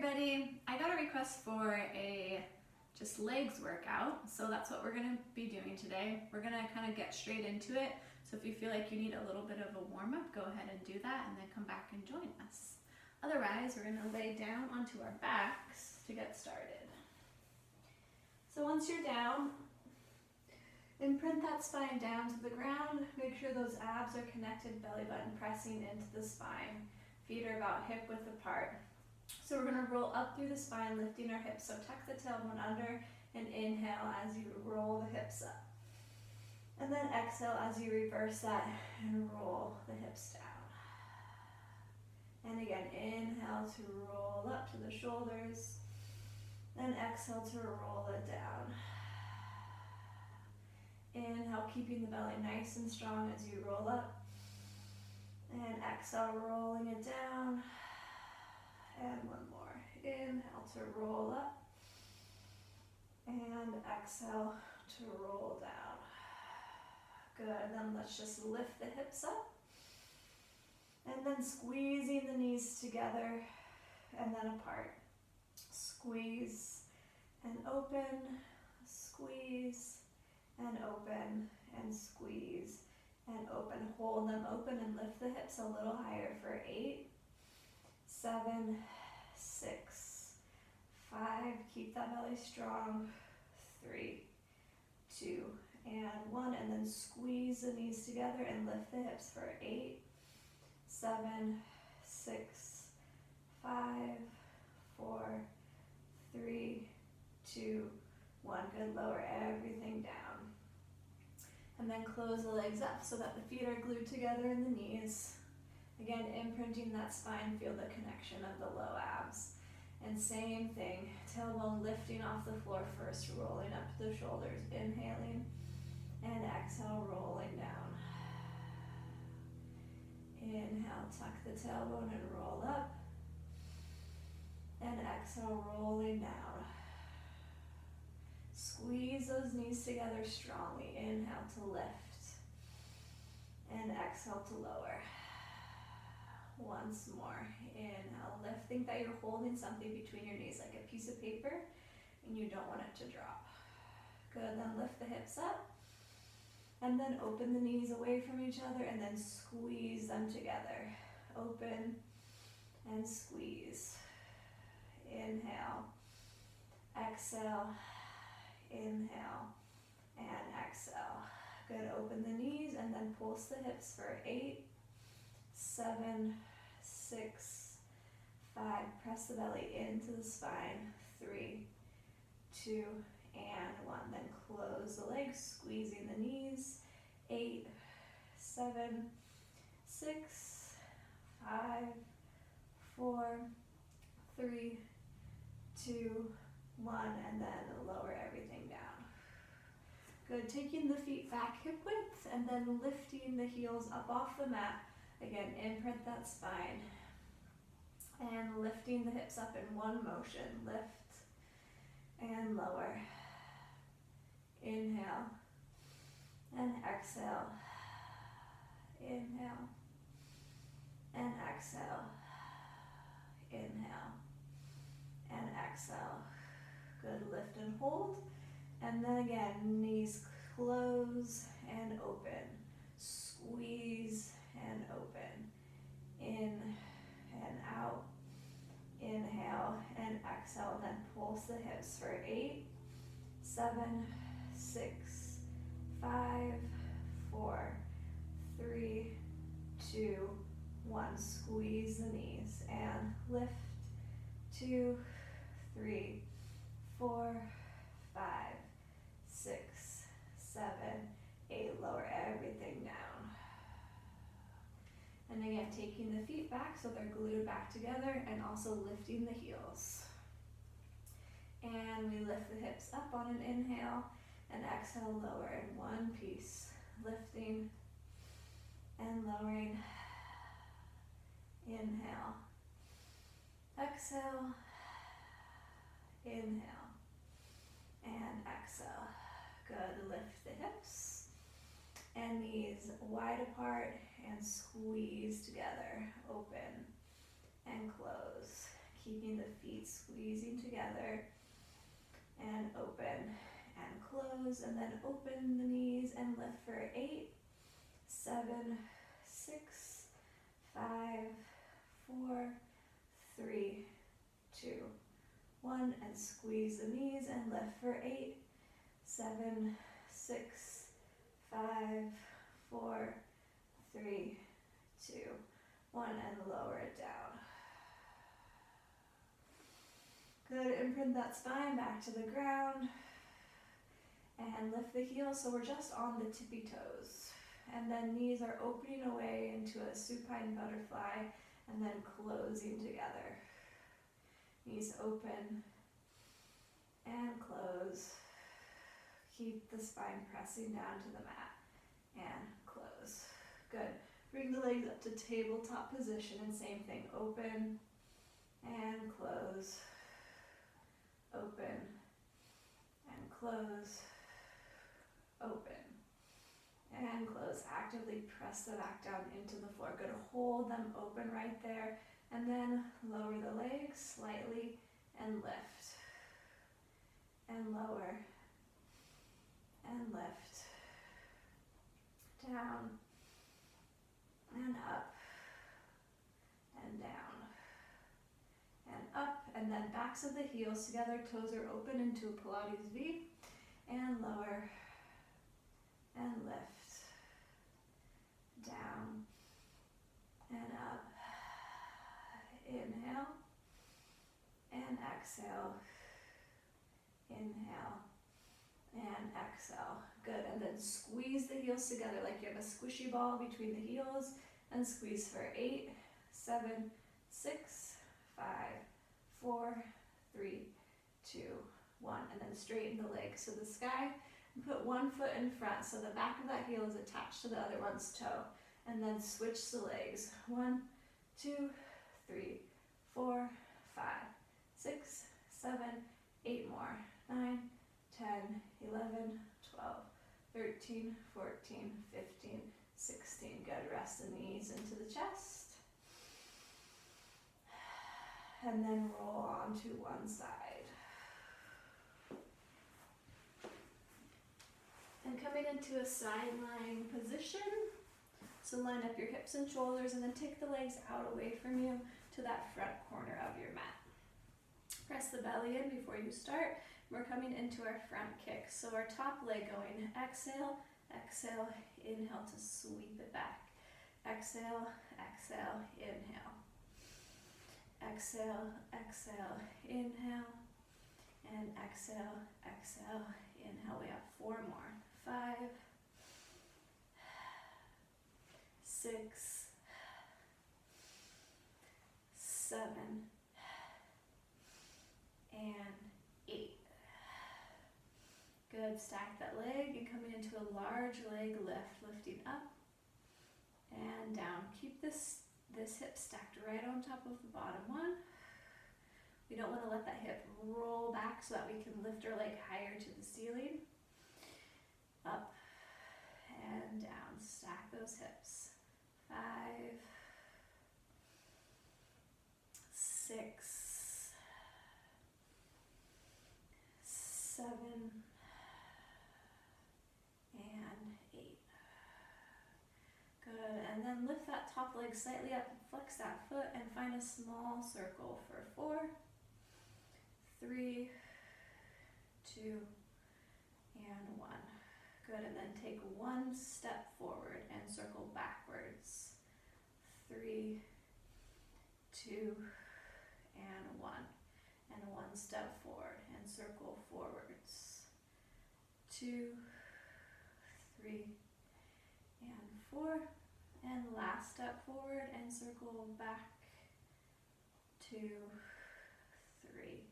everybody. I got a request for a just legs workout, so that's what we're going to be doing today. We're going to kind of get straight into it. So if you feel like you need a little bit of a warm-up, go ahead and do that and then come back and join us. Otherwise, we're going to lay down onto our backs to get started. So once you're down, imprint that spine down to the ground. Make sure those abs are connected, belly button pressing into the spine. Feet are about hip width apart. So we're going to roll up through the spine, lifting our hips. So tuck the tailbone under and inhale as you roll the hips up. And then exhale as you reverse that and roll the hips down. And again, inhale to roll up to the shoulders. Then exhale to roll it down. Inhale, keeping the belly nice and strong as you roll up. And exhale, rolling it down. And one more. Inhale to roll up. And exhale to roll down. Good. Then let's just lift the hips up. And then squeezing the knees together and then apart. Squeeze and open. Squeeze and open and squeeze and open. Hold them open and lift the hips a little higher for 8, 7, 6, 5. Keep that belly strong. 3, 2, and 1. And then squeeze the knees together and lift the hips for 8, 7, 6, 5, 4, 3, 2, 1. Good. Lower everything down. And then close the legs up so that the feet are glued together in the knees. Again, imprinting that spine, feel the connection of the low abs. And same thing, tailbone lifting off the floor first, rolling up the shoulders, inhaling, and exhale, rolling down. Inhale, tuck the tailbone and roll up. And exhale, rolling down. Squeeze those knees together strongly. Inhale to lift. And exhale to lower. Once more. Inhale, lift. Think that you're holding something between your knees like a piece of paper and you don't want it to drop. Good. Then lift the hips up. And then open the knees away from each other and then squeeze them together. Open and squeeze. Inhale. Exhale. Inhale and exhale. Good. Open the knees and then pulse the hips for 8, 7, 6, 5. Press the belly into the spine. 3, 2, and 1. Then close the legs, squeezing the knees. 8, 7, 6, 5, 4, 3, 2, 1, and then lower everything down. Good. Taking the feet back hip width and then lifting the heels up off the mat. Again, imprint that spine. And lifting the hips up in one motion. Lift and lower. Inhale and exhale. Inhale and exhale. Inhale and exhale. Good. Lift and hold. And then again, knees close and open. Squeeze and open. In and out. Inhale and exhale. Then pulse the hips for 8, 7, 6, 5, 4, 3, 2, 1. Squeeze the knees and lift. 2, 3, 4, 5, 6, 7, 8. Lower everything down. And again, taking the feet back so they're glued back together and also lifting the heels. And we lift the hips up on an inhale and exhale, lower in one piece. Lifting and lowering. Inhale. Exhale. Inhale. And exhale. Good. Lift the hips and knees wide apart and squeeze together. Open and close. keeping the feet squeezing together, and open and close, and then open the knees and lift for 8, 7, 6, 5, 4, 3, 2, 1, and squeeze the knees and lift for 8, 7, 6, 5, 4, 3, 2, 1, and lower it down. Good, imprint that spine back to the ground and lift the heels so we're just on the tippy toes. And then knees are opening away into a supine butterfly and then closing together. Knees open and close. Keep the spine pressing down to the mat and close. Good. Bring the legs up to tabletop position and same thing. Open and close. Open and close. Open and close. Actively press the back down into the floor. Good. Hold them open right there and then lower the legs slightly and lift and lower and lift, down and up and down and up, and then backs of the heels together, toes are open into a Pilates V, and lower and lift, down and up, inhale and exhale, inhale and exhale. Good, and then squeeze the heels together like you have a squishy ball between the heels and squeeze for 8, 7, 6, 5, 4, 3, 2, 1, and then straighten the legs to the sky and put one foot in front so the back of that heel is attached to the other one's toe, and then switch the legs. 1, 2, 3, 4, 5, 6, 7, 8 more. 9, 10, 11, 12, 13, 14, 15, 16. Good. Rest the knees into the chest. And then roll on to one side. And coming into a sideline position. So line up your hips and shoulders and then take the legs out away from you to that front corner of your mat. Press the belly in before you start. We're coming into our front kick. So our top leg going, exhale, exhale, inhale to sweep it back. Exhale, exhale, inhale. Exhale, exhale, inhale. And exhale, exhale, inhale. We have 4 more. 5, 6, 7, and 8. Good. Stack that leg and coming into a large leg lift, lifting up and down. Keep this hip stacked right on top of the bottom one. We don't want to let that hip roll back so that we can lift our leg higher to the ceiling. Up and down. Stack those hips. 5, 6, 7, and 8. Good, and then lift that top leg slightly up, flex that foot, and find a small circle for 4, 3, 2, and 1. Good, and then take one step forward and circle backwards. 3, 2, and 1. And one step forward and circle forwards. 2, 3, and 4. And last step forward and circle back. 2, 3,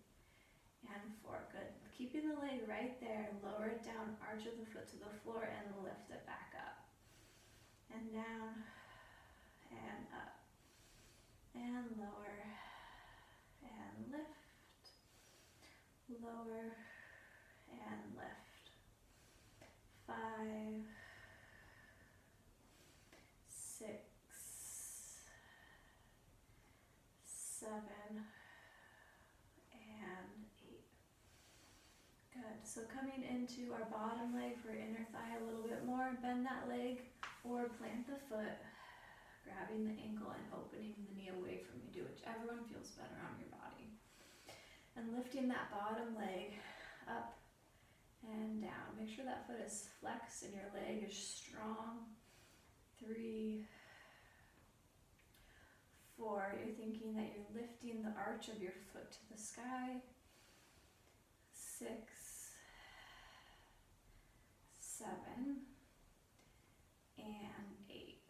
and 4. Good. Keeping the leg right there, lower it down, arch of the foot to the floor, and lift it back up. And down, and up, and lower, and lift, lower, and lift. 5, 6, 7, so coming into our bottom leg for inner thigh a little bit more, bend that leg or plant the foot, grabbing the ankle and opening the knee away from you. Do whichever one feels better on your body. And lifting that bottom leg up and down. Make sure that foot is flexed and your leg is strong. 3, 4, you're thinking that you're lifting the arch of your foot to the sky. 6, 7, and 8.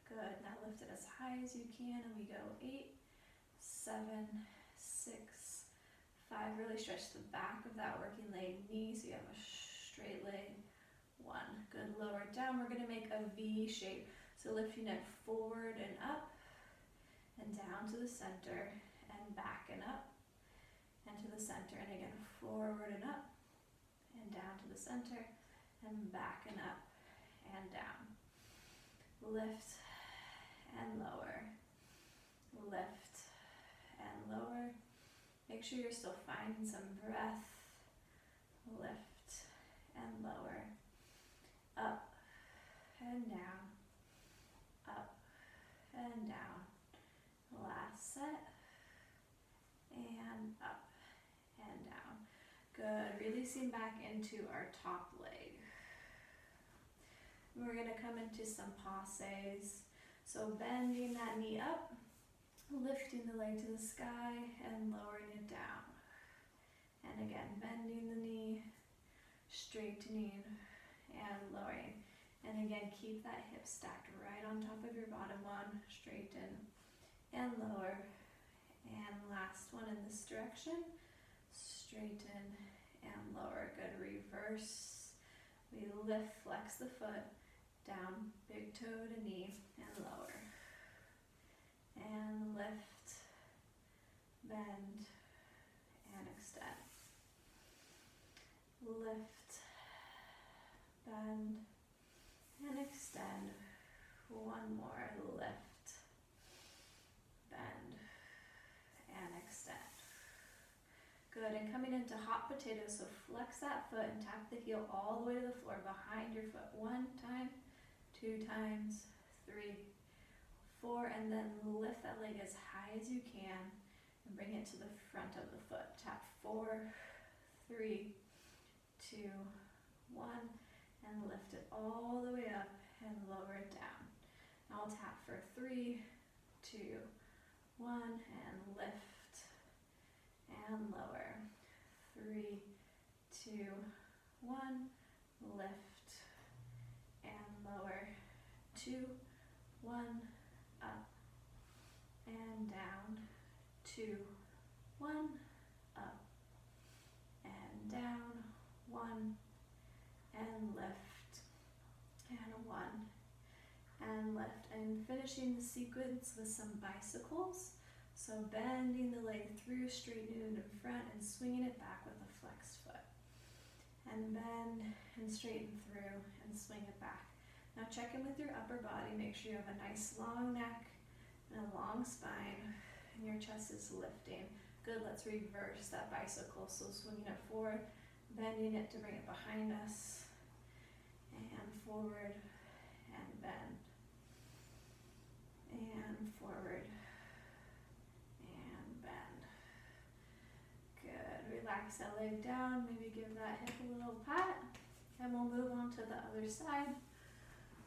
Good, now lift it as high as you can, and we go 8, 7, 6, 5. Really stretch the back of that working leg knee so you have a straight leg. 1, good, lower down. We're gonna make a V shape. So lifting it forward and up, and down to the center, and back and up, and to the center, and again, forward and up, and down to the center, and back and up, and down. Lift and lower, lift and lower. Make sure you're still finding some breath. Lift and lower, up and down, up and down. Last set, and up and down. Good, releasing back into our top leg. We're gonna come into some passes. So bending that knee up, lifting the leg to the sky and lowering it down. And again, bending the knee, straightening and lowering. And again, keep that hip stacked right on top of your bottom one, straighten and lower. And last one in this direction, straighten and lower. Good, reverse. We lift, flex the foot, down, big toe to knee, and lower. And lift, bend, and extend. Lift, bend, and extend. One more, lift, bend, and extend. Good, and coming into hot potato, so flex that foot and tap the heel all the way to the floor behind your foot. 1 time, 2 times, 3, 4, and then lift that leg as high as you can and bring it to the front of the foot. Tap 4, 3, 2, 1, and lift it all the way up and lower it down. Now I'll tap for 3, 2, 1, and lift and lower. 3, 2, 1, lift and lower. 2, 1, up and down. 2, 1, up and down. 1, and lift, and 1, and lift. And finishing the sequence with some bicycles. So bending the leg through, straightening it in front, and swinging it back with a flexed foot. And bend and straighten through and swing it back. Now check in with your upper body. Make sure you have a nice long neck and a long spine, and your chest is lifting. Good, let's reverse that bicycle. So swinging it forward, bending it to bring it behind us, and forward, and bend, and forward, and bend. Good, relax that leg down, maybe give that hip a little pat, and we'll move on to the other side.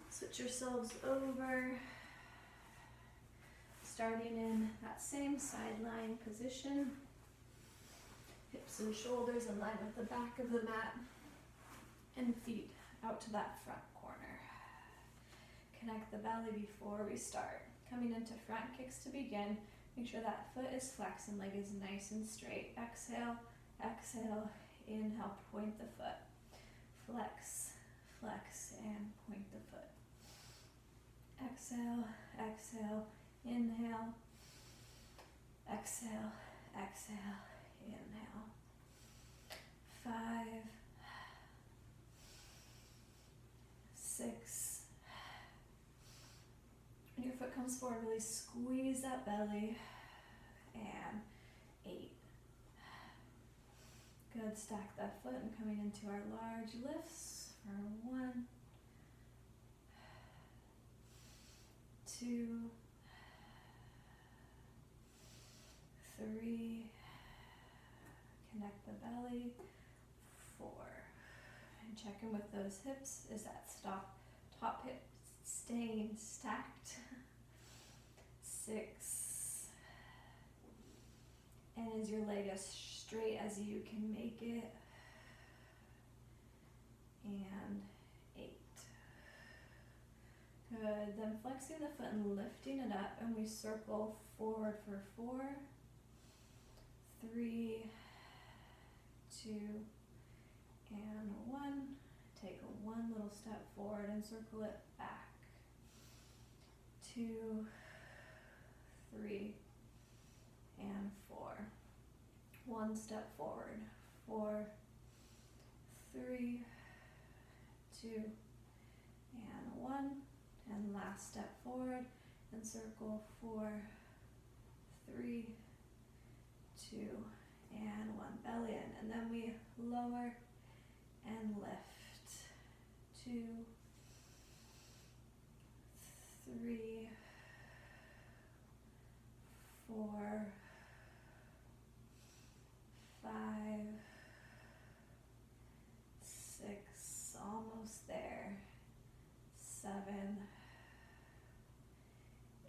Switch yourselves over, starting in that same sideline position. Hips and shoulders in line with the back of the mat, and feet out to that front corner. Connect the belly before we start. Coming into front kicks to begin. Make sure that foot is flexed and leg is nice and straight. Exhale, exhale, inhale, point the foot. Flex, flex, and point the foot. Exhale, exhale, inhale. Exhale, exhale, inhale. 5, 6. When your foot comes forward, really squeeze that belly. And 8. Good, Good, stack that foot and coming into our large lifts for 1, 2, 3, connect the belly, 4, and check in with those hips. Is that top hip staying stacked? 6, and is your leg as straight as you can make it? And 8. Good, then flexing the foot and lifting it up, and we circle forward for 4, 3, 2, and 1. Take one little step forward and circle it back. 2, 3, and 4. One step forward. 4, 3, 2, and 1. And last step forward and circle 4, 3, 2, and 1. Belly in, and then we lower and lift. 2, 3, 4, 5, 6, almost there. 7,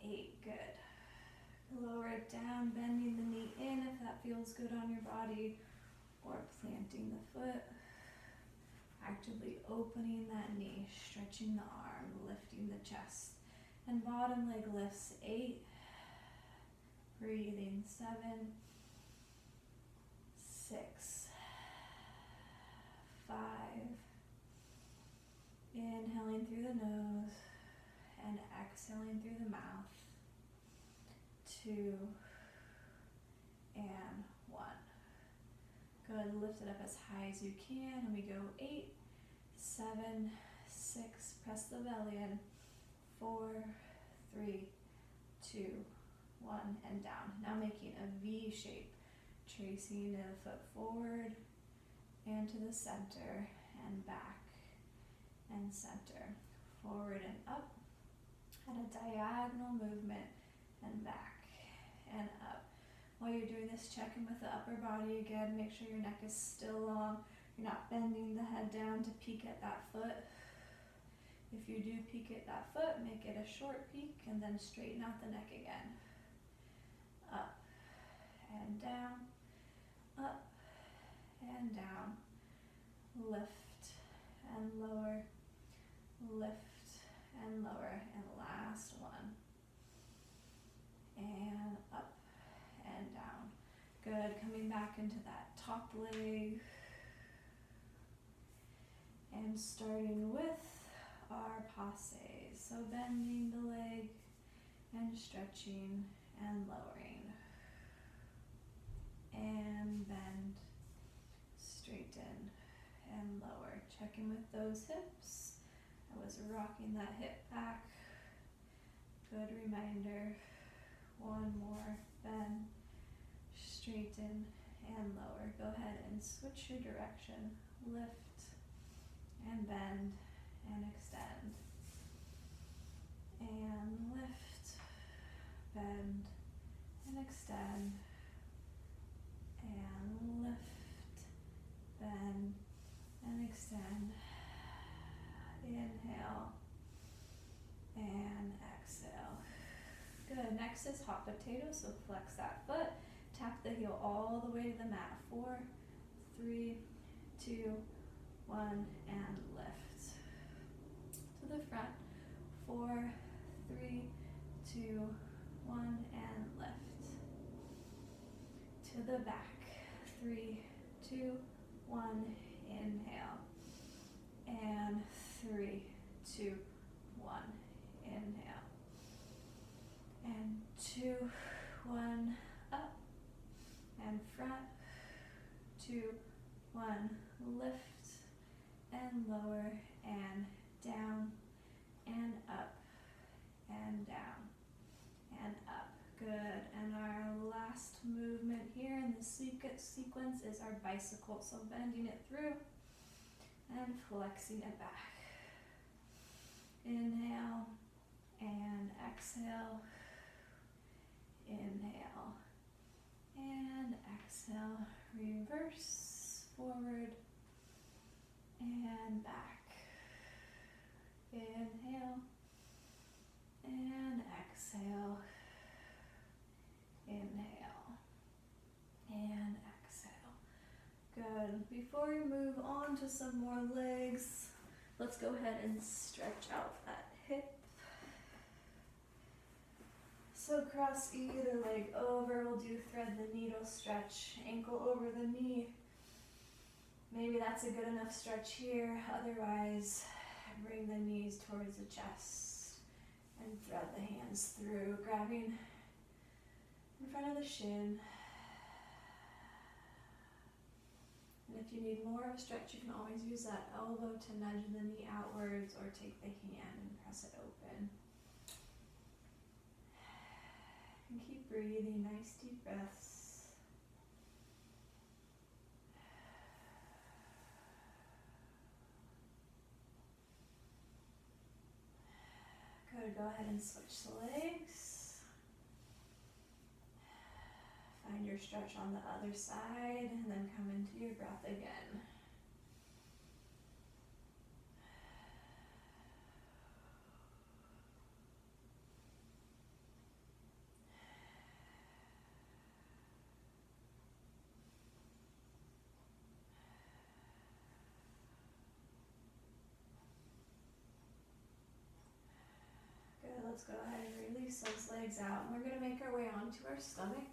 8, good. Lower it down, bending the knee in if that feels good on your body, or planting the foot. Actively opening that knee, stretching the arm, lifting the chest. And bottom leg lifts. 8, breathing. 7, 6, 5, inhaling through the nose and exhaling through the mouth. 2, and 1. Good, lift it up as high as you can, and we go 8, 7, 6, press the belly in. 4, 3, 2, 1, and down. Now making a V shape, tracing a foot forward and to the center and back and center, forward and up, and a diagonal movement and back and up. While you're doing this, check in with the upper body again. Make sure your neck is still long. You're not bending the head down to peek at that foot. If you do peek at that foot, make it a short peek and then straighten out the neck again. Up and down, up and down. Lift and lower, lift and lower, and last one. And up and down. Good, coming back into that top leg. And starting with our passes. So bending the leg and stretching and lowering. And bend, straighten, and lower. Checking with those hips. I was rocking that hip back. Good reminder. One more, bend, straighten, and lower. Go ahead and switch your direction. Lift, and bend, and extend. And lift, bend, and extend. And lift, bend, and extend. Inhale, and exhale. Good, next is hot potato, so flex that foot, tap the heel all the way to the mat. 4, 3, 2, 1, and lift. To the front. 4, 3, 2, 1, and lift. To the back. 3, 2, 1, inhale. And 3, 2, 1, inhale. And 2, 1, up and front. 2, 1, lift and lower and down and up and down and up. Good. And our last movement here in the sequence is our bicycle. So bending it through and flexing it back. Inhale and exhale. Inhale and exhale. Reverse, forward and back. Inhale and exhale. Inhale and exhale. Good. Before we move on to some more legs, let's go ahead and stretch out that hip. So cross either leg over. We'll do thread the needle stretch, ankle over the knee. Maybe that's a good enough stretch here. Otherwise, bring the knees towards the chest and thread the hands through, grabbing in front of the shin. And if you need more of a stretch, you can always use that elbow to nudge the knee outwards or take the hand and press it open. And keep breathing, nice deep breaths. Good, go ahead and switch the legs. Find your stretch on the other side and then come into your breath again. Good, let's go ahead and release those legs out. And we're going to make our way onto our stomach.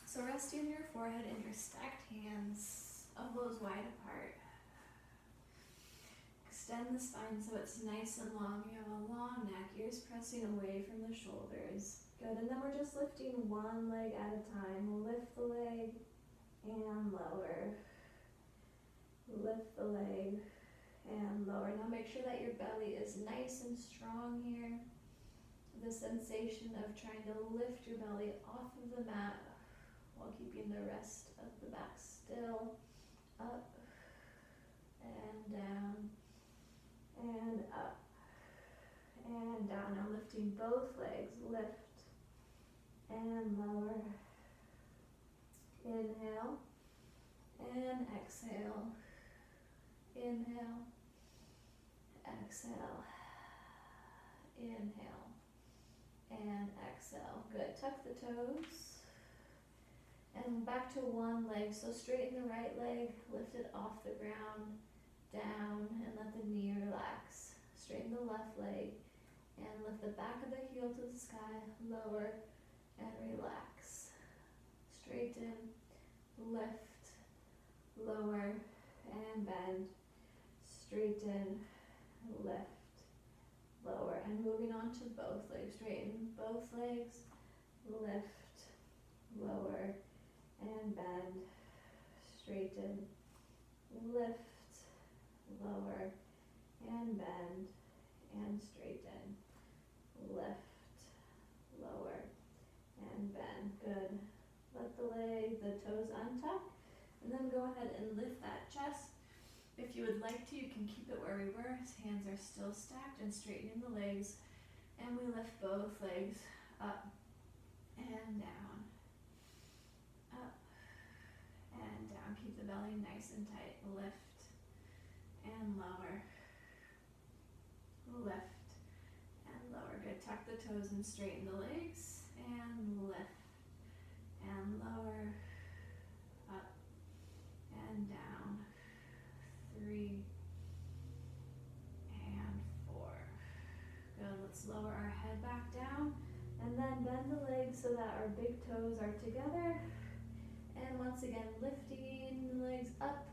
So resting your forehead and your stacked hands, elbows wide apart. Extend the spine so it's nice and long. You have a long neck, ears pressing away from the shoulders. Good, and then we're just lifting one leg at a time. We'll lift the leg and lower. Lift the leg and lower. Now make sure that your belly is nice and strong here. The sensation of trying to lift your belly off of the mat while keeping the rest of the back still. Up and down and up and down. Now lifting both legs, lift and lower. Inhale and exhale. Inhale, exhale, inhale and exhale. Good, tuck the toes. And back to one leg, so straighten the right leg, lift it off the ground, down, and let the knee relax. Straighten the left leg, and lift the back of the heel to the sky, lower, and relax. Straighten, lift, lower, and bend. Straighten, lift, lower, and moving on to both legs. Straighten both legs, lift, lower, and bend, straighten, lift, lower, and bend, and straighten, lift, lower, and bend. Good. Let the toes untuck, and then go ahead and lift that chest. If you would like to, you can keep it where we were. Hands are still stacked and straightening the legs, and we lift both legs up and down. Up and down. Keep the belly nice and tight. Lift and lower. Lift and lower. Good. Tuck the toes and straighten the legs. And lift and lower. Up and down. 3 and 4. Good. Let's lower our head back down. And then bend the legs so that our big toes are together. And once again, lifting the legs up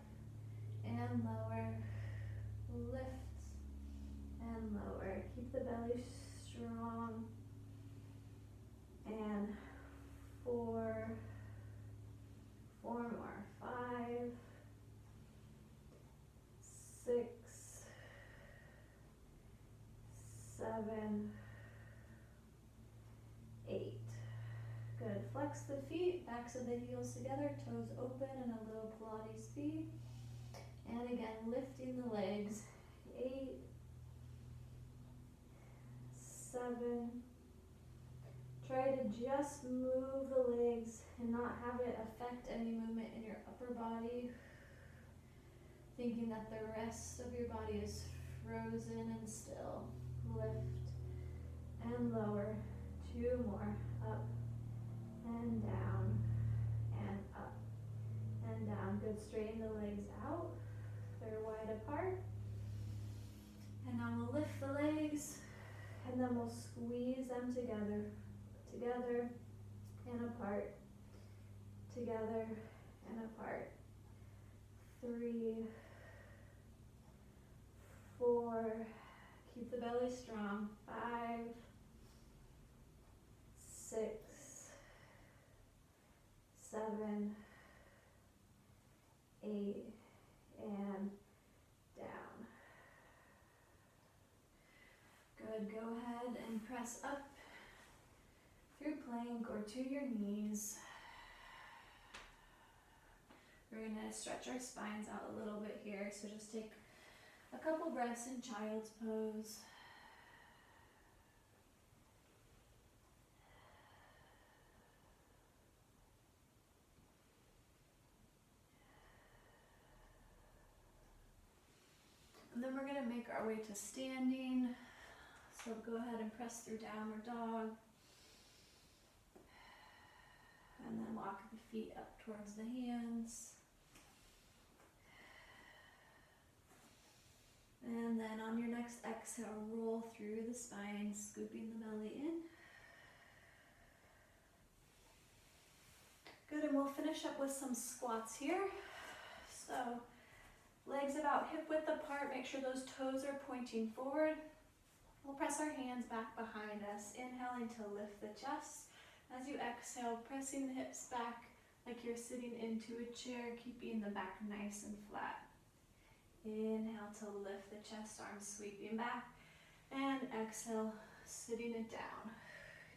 and lower. Lift and lower. Keep the belly strong. And 4 more. 5, 6, backs of the heels together, toes open, and a little Pilates speed. And again, lifting the legs. 8, 7. Try to just move the legs and not have it affect any movement in your upper body. Thinking that the rest of your body is frozen and still. Lift and lower. 2 more. Up and down and up and down. Good. Straighten the legs out. They're wide apart. And now we'll lift the legs and then we'll squeeze them together. Together and apart. Together and apart. 3, 4. Keep the belly strong. 5, 6, 7, 8, and down. Good. Go ahead and press up through plank or to your knees. We're going to stretch our spines out a little bit here, so just take a couple breaths in child's pose. And then we're going to make our way to standing. So go ahead and press through downward dog. And then walk the feet up towards the hands. And then on your next exhale, roll through the spine, scooping the belly in. Good, and we'll finish up with some squats here. So legs about hip width apart, make sure those toes are pointing forward. We'll press our hands back behind us, inhaling to lift the chest. As you exhale, pressing the hips back like you're sitting into a chair, keeping the back nice and flat. Inhale to lift the chest, arms sweeping back. And exhale, sitting it down.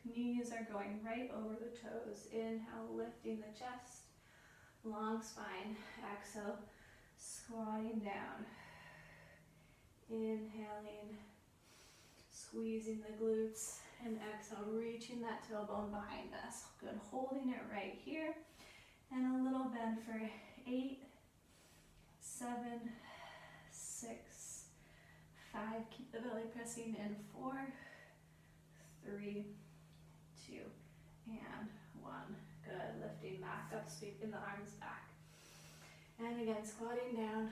Knees are going right over the toes. Inhale, lifting the chest, long spine. Exhale, squatting down. Inhaling, squeezing the glutes. And exhale, reaching that tailbone behind us. Good, holding it right here. And a little bend for 8, 7, 6, 5. Keep the belly pressing in. 4, 3, 2, and 1. Good, lifting back up, sweeping the arms back. And again, squatting down.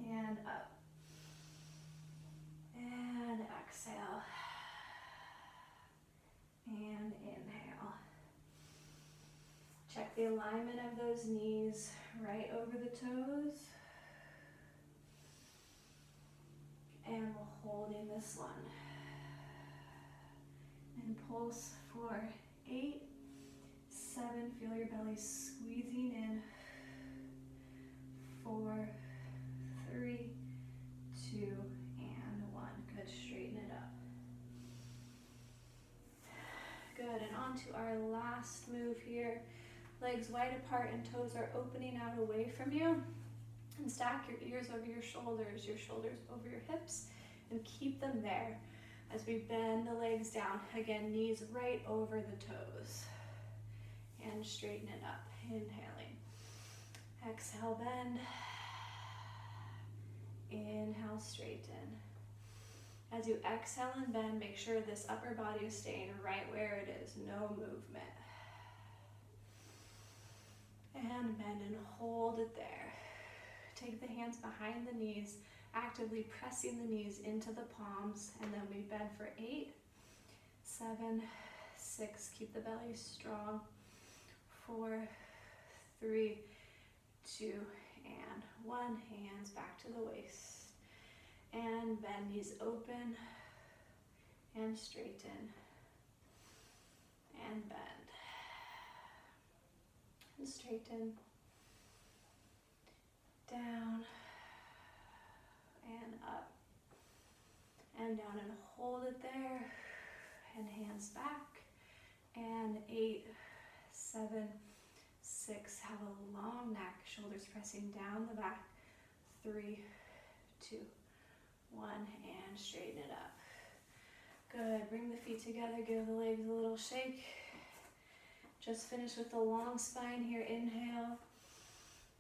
And up. And exhale. And inhale. Check the alignment of those knees right over the toes. And we'll hold in this one. And pulse for 8, 7. Feel your belly squeezing in. 4, 3, 2, and 1. Good, straighten it up. Good, and on to our last move here. Legs wide apart and toes are opening out away from you. And stack your ears over your shoulders over your hips, and keep them there as we bend the legs down. Again, knees right over the toes. And straighten it up, inhaling. Exhale, bend. Inhale, straighten. As you exhale and bend, make sure this upper body is staying right where it is, no movement. And bend and hold it there. Take the hands behind the knees, actively pressing the knees into the palms, and then we bend for 8, 7, 6. Keep the belly strong. 4, 3, 2, and 1. Hands back to the waist. And bend, knees open, and straighten, and bend, and straighten, down, and up, and down, and hold it there, and hands back, and 8, 7, 6, have a long neck, shoulders pressing down the back. 3, 2, 1, and straighten it up. Good, bring the feet together, give the legs a little shake. Just finish with the long spine here, inhale,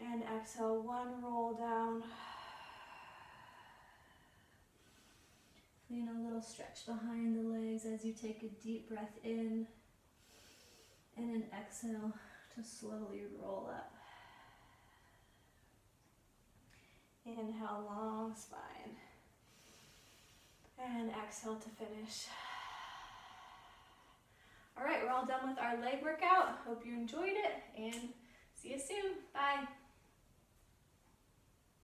and exhale, 1 roll down. Feeling a little stretch behind the legs as you take a deep breath in, and an exhale to slowly roll up. Inhale, long spine. And exhale to finish. All right, we're all done with our leg workout. Hope you enjoyed it, and see you soon. Bye.